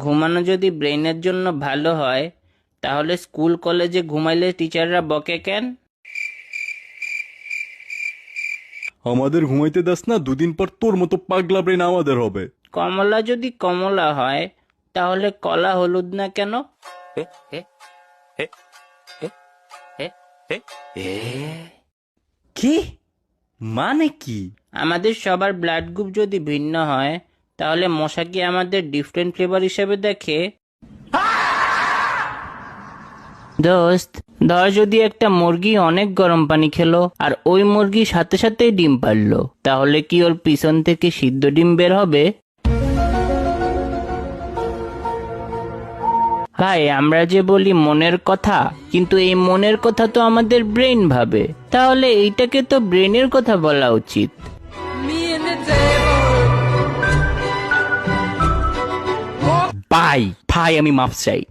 ঘুমানো যদি ব্রেইনের জন্য ভালো হয়, তাহলে স্কুল কলেজে ঘুমাইলে টিচাররা বকে কেন? আমাদের ঘুমাইতে দাস না, দুদিন পর তোর মতো পাগলা ব্রেন আমাদের হবে। কমলা যদি কমলা হয়, তাহলে কলা হলুদ না কেন? কি মানে কি? আমাদের সবার ব্লাড গ্রুপ যদি ভিন্ন হয়, তাহলে মশা কি আমাদের ডিফারেন্ট ফ্লেভার হিসেবে দেখে? দোস্ত, ধর যদি একটা মুরগি অনেক গরম পানি খেলো আর ওই মুরগি সাথে সাথেই ডিম পারলো, তাহলে কি ওর পিছন থেকে সিদ্ধ ডিম বের হবে? ভাই, আমরা যে বলি মনের কথা, কিন্তু এই মনের কথা তো আমাদের ব্রেন ভাবে, তাহলে এইটাকে তো ব্রেনের কথা বলা উচিত। ভাই ভাই আমি মাফ চাই।